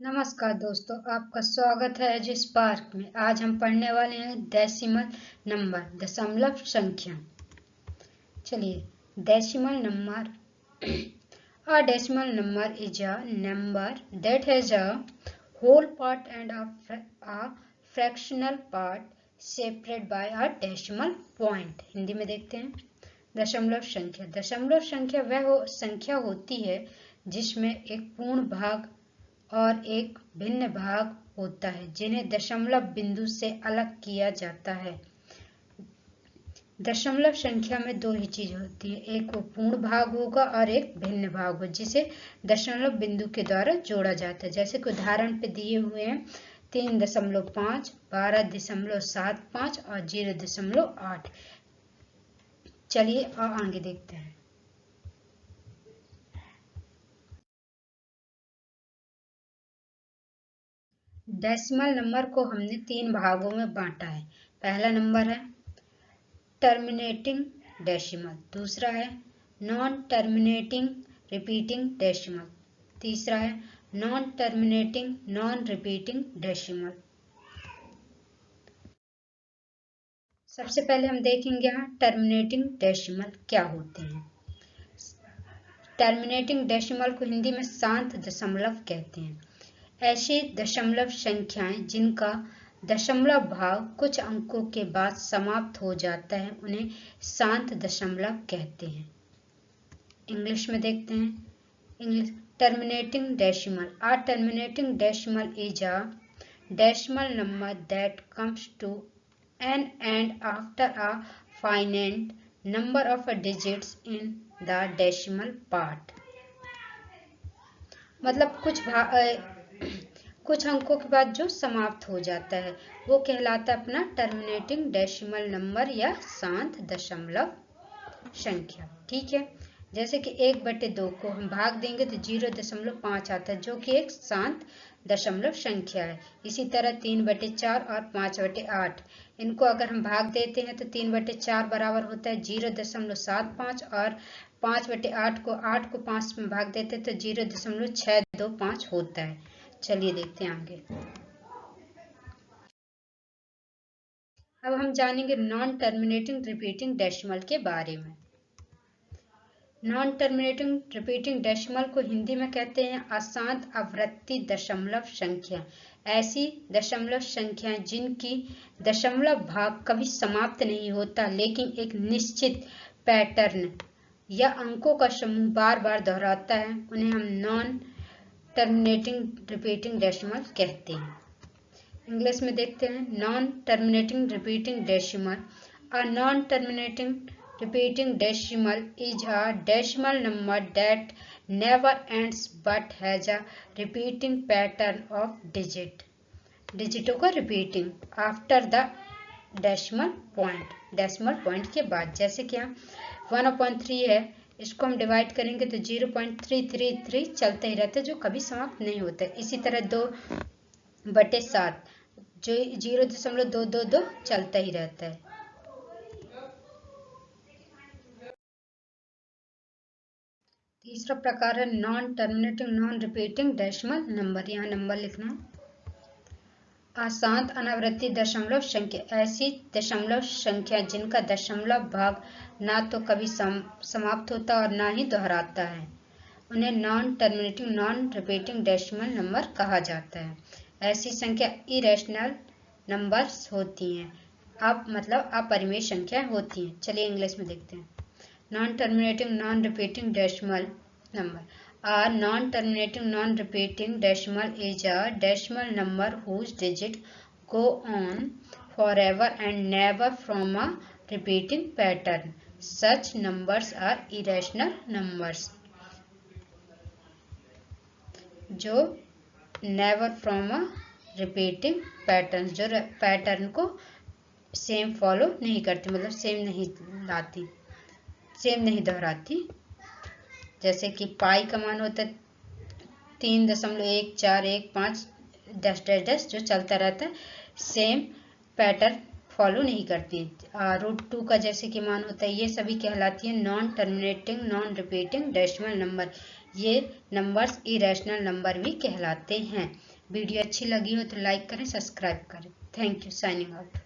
नमस्कार दोस्तों, आपका स्वागत है एज स्पार्क में। आज हम पढ़ने वाले हैं डेसिमल नंबर, दशमलव संख्या। चलिए, decimal number A decimal number is a number that has a whole part and a fractional part separated by a decimal point। Hindi में देखते हैं। दशमलव संख्या। दशमलव संख्या वह संख्या होती है जिसमें एक पूर्ण भाग और एक भिन्न भाग होता है, जिन्हें दशमलव बिंदु से अलग किया जाता है। दशमलव संख्या में दो ही चीज होती है, एक वो पूर्ण भाग होगा और एक भिन्न भाग होगा, जिसे दशमलव बिंदु के द्वारा जोड़ा जाता है। जैसे कि उदाहरण पे दिए हुए हैं 3.5, 12.75 और 0.8। चलिए और आगे देखते हैं। डेसिमल नंबर को हमने तीन भागों में बांटा है। पहला नंबर है टर्मिनेटिंग डेसिमल, दूसरा है नॉन टर्मिनेटिंग रिपीटिंग डेसिमल, तीसरा है non terminating non repeating decimal. सबसे पहले हम देखेंगे यहाँ टर्मिनेटिंग डेसिमल क्या होते हैं। टर्मिनेटिंग डेसिमल को हिंदी में शांत दशमलव कहते हैं। ऐसी दशमलव संख्याएं जिनका दशमलव भाग कुछ अंकों के बाद समाप्त हो जाता है, उन्हें शांत दशमलव कहते हैं। इंग्लिश में देखते हैं। English terminating decimal. A terminating decimal is a decimal number that comes to an end after a finite number of digits in the decimal part। मतलब कुछ अंकों के बाद जो समाप्त हो जाता है वो कहलाता है अपना टर्मिनेटिंग डेसिमल नंबर या शांत दशमलव संख्या। ठीक है, जैसे कि 1/2 को हम भाग देंगे तो 0.5 आता है, जो कि एक शांत दशमलव संख्या है। इसी तरह 3/4 और 5/8, इनको अगर हम भाग देते हैं तो 3/4 बराबर होता है 0.75 और 5/8 को 8 को 5 में भाग देते हैं तो 0.625 होता है। चलिए देखते हैं आगे। अब हम जानेंगे नॉन टर्मिनेटिंग रिपीटिंग डेसिमल के बारे में। नॉन टर्मिनेटिंग रिपीटिंग डेसिमल को हिंदी में कहते हैं अशांत आवृत्ति दशमलव संख्या। ऐसी दशमलव संख्याएं जिनकी दशमलव भाग कभी समाप्त नहीं होता, लेकिन एक निश्चित पैटर्न या अंकों का समूह बार बार दोहराता है, उन्हें हम नॉन टर्मिनेटिंग रिपीटिंग डेसिमल कहते हैं। इंग्लिश में देखते हैं। Non terminating repeating decimal. A non terminating repeating decimal is a decimal number that never ends but has a repeating pattern of डिजिटों का repeating after the decimal point के बाद। जैसे कि हम 1/3 है, इसको हम डिवाइड करेंगे तो 0.333 चलता ही रहता है, जो कभी समाप्त नहीं होता है। इसी तरह 2/7 जो 0.222 चलता ही रहता है। तीसरा प्रकार है non terminating non repeating decimal number. यहाँ नंबर लिखना है। अशांत अनावृत्ति दशमलव संख्या। ऐसी दशमलव संख्या जिनका दशमलव भाग ना तो कभी समाप्त होता और ना ही दोहराता है, उन्हें non terminating non repeating decimal number कहा जाता है। ऐसी संख्या इरेशनल नंबर्स होती हैं, मतलब अपरिमेय संख्या होती हैं। चलिए इंग्लिश में देखते हैं। Non-terminating non-repeating decimal number. A non-terminating non-repeating decimal is a decimal number whose digits go on forever and never from a repeating pattern. Such numbers are irrational numbers. जो never from a repeating pattern, जो pattern को same follow नहीं करती, मतलब same नहीं दोहराती। जैसे कि पाई का मान होता है 3.1415 डैश डैश डैश, जो चलता रहता है, सेम पैटर्न फॉलो नहीं करती। √2 का जैसे कि मान होता है, ये सभी कहलाती है non terminating non repeating decimal number. ये नंबर्स इरेशनल नंबर भी कहलाते हैं। वीडियो अच्छी लगी हो तो लाइक करें, सब्सक्राइब करें। Thank you. Signing out.